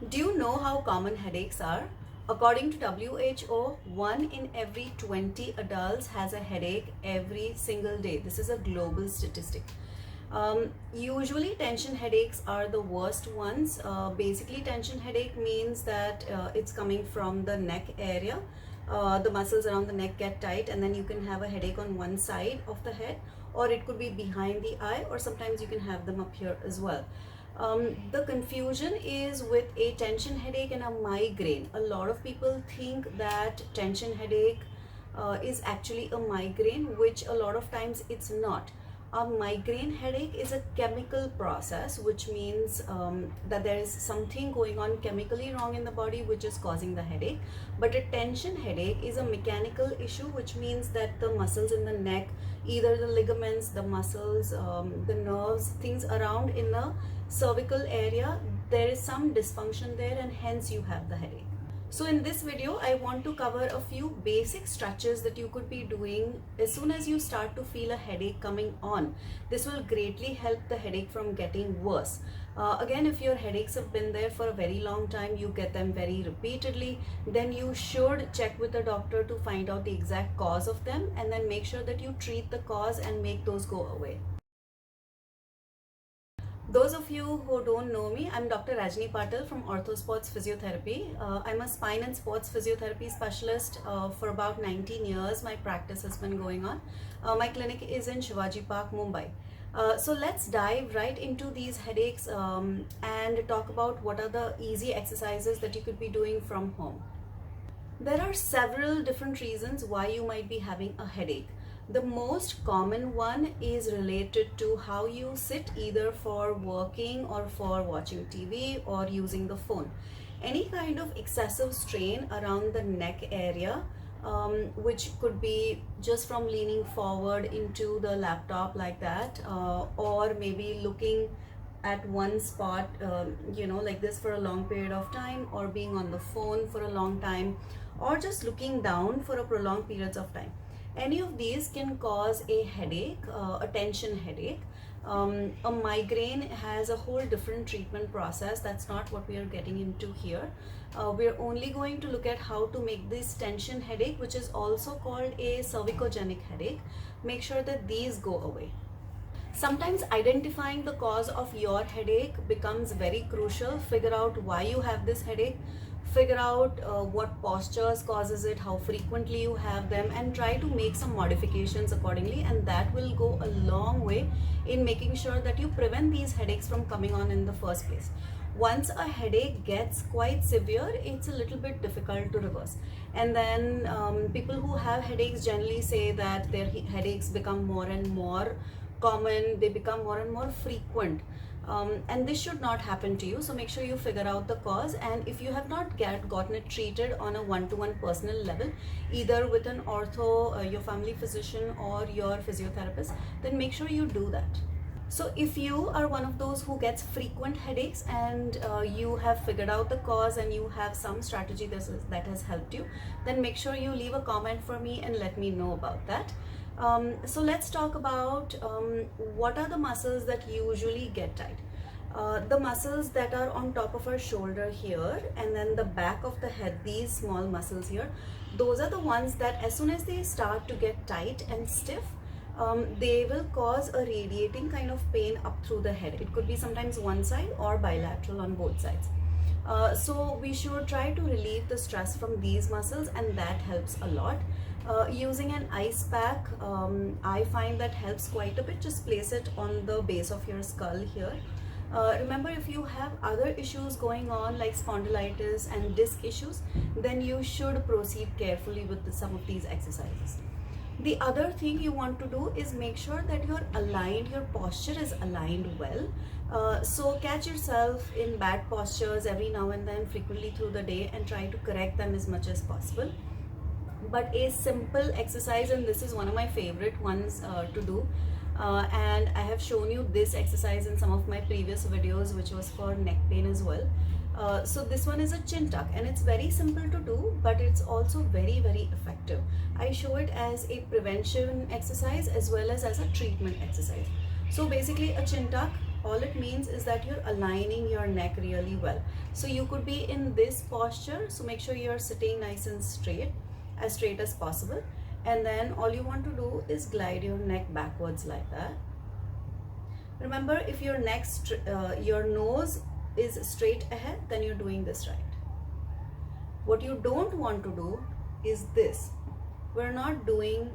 Do you know how common headaches are? According to WHO, 1 in every 20 adults has a headache every single day. This is a global statistic. Usually, tension headaches are the worst ones. Basically, tension headache means that it's coming from the neck area. The muscles around the neck get tight, and then you can have a headache on one side of the head, or it could be behind the eye, or sometimes you can have them up here as well. The confusion is with a tension headache and a migraine. A lot of people think that tension headache is actually a migraine, which a lot of times it's not. A migraine headache is a chemical process, which means that there is something going on chemically wrong in the body which is causing the headache. But a tension headache is a mechanical issue, which means that the muscles in the neck, either the ligaments, the muscles, the nerves, things around in the cervical area, there is some dysfunction there, and hence you have the headache. So in this video, I want to cover a few basic stretches that you could be doing as soon as you start to feel a headache coming on. This will greatly help the headache from getting worse. Again, if your headaches have been there for a very long time, you get them very repeatedly, then you should check with the doctor to find out the exact cause of them, and then make sure that you treat the cause and make those go away. Those of you who don't know me, I'm Dr. Rajni Patil from OrthoSports Physiotherapy. I'm a spine and sports physiotherapy specialist for about 19 years. My practice has been going on. My clinic is in Shivaji Park, Mumbai. So let's dive right into these headaches and talk about what are the easy exercises that you could be doing from home. There are several different reasons why you might be having a headache. The most common one is related to how you sit, either for working or for watching TV or using the phone. Any kind of excessive strain around the neck area, which could be just from leaning forward into the laptop like that, or maybe looking at one spot, like this for a long period of time, or being on the phone for a long time, or just looking down for a prolonged periods of time. Any of these can cause a headache, a tension headache. A migraine has a whole different treatment process. That's not what we are getting into here. We're only going to look at how to make this tension headache, which is also called a cervicogenic headache. Make sure that these go away. Sometimes identifying the cause of your headache becomes very crucial. Figure out why you have this headache, figure out what postures causes it, how frequently you have them, and try to make some modifications accordingly, and that will go a long way in making sure that you prevent these headaches from coming on in the first place. Once a headache gets quite severe, it's a little bit difficult to reverse. And then people who have headaches generally say that their headaches become more and more common, they become more and more frequent, and this should not happen to you. So make sure you figure out the cause, and if you have not gotten it treated on a one-to-one personal level, either with an ortho, your family physician, or your physiotherapist, then make sure you do that. So if you are one of those who gets frequent headaches, and you have figured out the cause and you have some strategy that has helped you, then make sure you leave a comment for me and let me know about that. So let's talk about what are the muscles that usually get tight. The muscles that are on top of our shoulder here, and then the back of the head, these small muscles here, those are the ones that as soon as they start to get tight and stiff, they will cause a radiating kind of pain up through the head. It could be sometimes one side or bilateral on both sides. So we should try to relieve the stress from these muscles, and that helps a lot. Using an ice pack, I find that helps quite a bit. Just place it on the base of your skull here. Remember, if you have other issues going on like spondylitis and disc issues, then you should proceed carefully with some of these exercises. The other thing you want to do is make sure that you're aligned, your posture is aligned well. So catch yourself in bad postures every now and then, frequently through the day, and try to correct them as much as possible. But a simple exercise, and this is one of my favorite ones to do, and I have shown you this exercise in some of my previous videos, which was for neck pain as well. So this one is a chin tuck, and it's very simple to do, but it's also very, very effective. I show it as a prevention exercise as well as a treatment exercise. So basically a chin tuck, all it means is that you're aligning your neck really well. So you could be in this posture, so make sure you're sitting nice and straight as possible, and then all you want to do is glide your neck backwards like that. Remember, if your your nose is straight ahead, then you're doing this right. What you don't want to do is this. We're not doing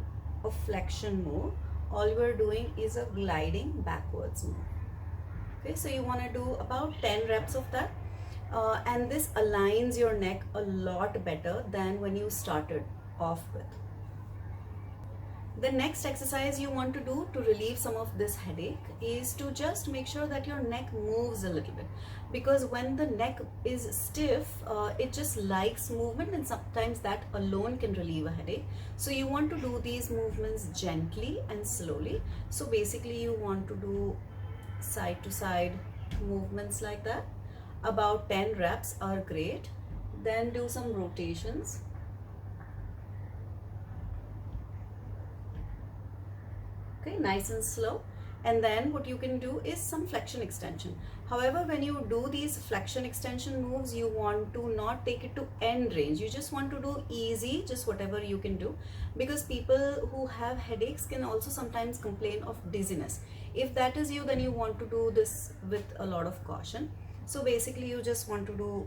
a flexion move. All we're doing is a gliding backwards move. Okay, so you want to do about 10 reps of that, and this aligns your neck a lot better than when you started off with. The next exercise you want to do to relieve some of this headache is to just make sure that your neck moves a little bit, because when the neck is stiff, it just likes movement, and sometimes that alone can relieve a headache. So you want to do these movements gently and slowly. So basically you want to do side to side movements like that. About 10 reps are great. Then do some rotations. Okay, nice and slow. And then what you can do is some flexion extension. However, when you do these flexion extension moves, you want to not take it to end range. You just want to do easy, just whatever you can do, because people who have headaches can also sometimes complain of dizziness. If that is you, then you want to do this with a lot of caution. So basically you just want to do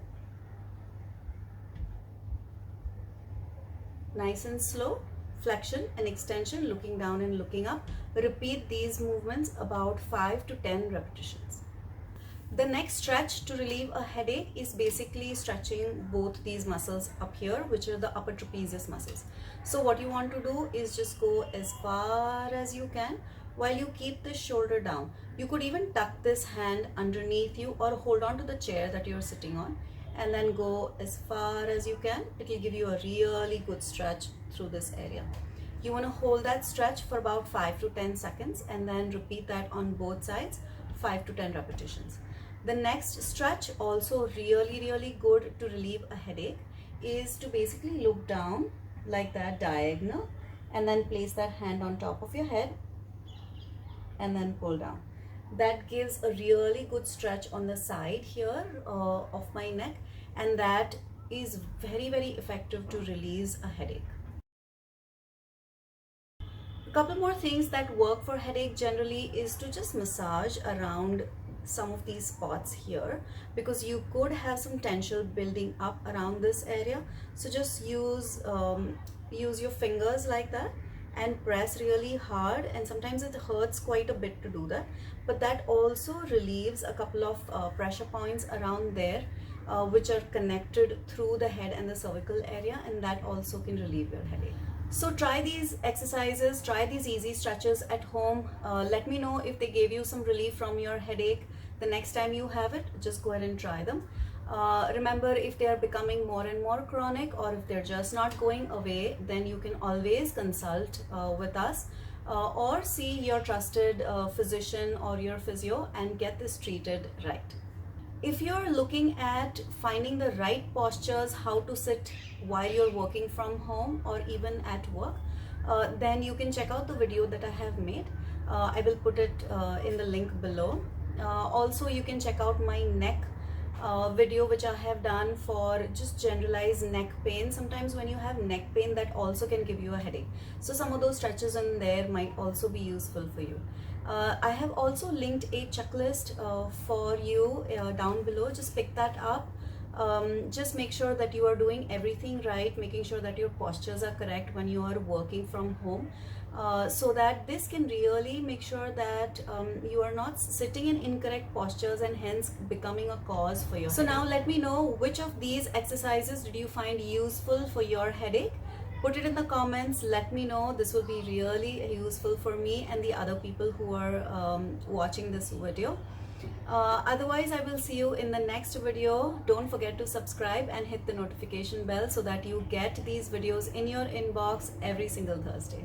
nice and slow flexion and extension, looking down and looking up. Repeat these movements about 5 to 10 repetitions. The next stretch to relieve a headache is basically stretching both these muscles up here, which are the upper trapezius muscles. So what you want to do is just go as far as you can while you keep the shoulder down. You could even tuck this hand underneath you or hold on to the chair that you're sitting on, and then go as far as you can. It will give you a really good stretch through this area. You want to hold that stretch for about 5 to 10 seconds and then repeat that on both sides, 5 to 10 repetitions. The next stretch, also really good to relieve a headache, is to basically look down like that, diagonal, and then place that hand on top of your head and then pull down. That gives a really good stretch on the side here of my neck, and that is very effective to release a headache. A couple more things that work for headache generally is to just massage around some of these spots here, because you could have some tension building up around this area. So just use your fingers like that and press really hard, and sometimes it hurts quite a bit to do that, but that also relieves a couple of pressure points around there, which are connected through the head and the cervical area, and that also can relieve your headache. So try these exercises, try these easy stretches at home. Let me know if they gave you some relief from your headache. The next time you have it, just go ahead and try them. Remember, if they are becoming more and more chronic, or if they're just not going away, then you can always consult with us or see your trusted physician or your physio and get this treated right. If you're looking at finding the right postures, how to sit while you're working from home or even at work, then you can check out the video that I have made. I will put it in the link below. Also, you can check out my neck video, which I have done for just generalized neck pain. Sometimes when you have neck pain, that also can give you a headache. So some of those stretches in there might also be useful for you. I have also linked a checklist for you down below. Just pick that up. Just make sure that you are doing everything right, making sure that your postures are correct when you are working from home, so that this can really make sure that you are not sitting in incorrect postures and hence becoming a cause for your headache. So now let me know, which of these exercises did you find useful for your headache? Put it in the comments, let me know. This will be really useful for me and the other people who are watching this video. Otherwise, I will see you in the next video. Don't forget to subscribe and hit the notification bell so that you get these videos in your inbox every single Thursday.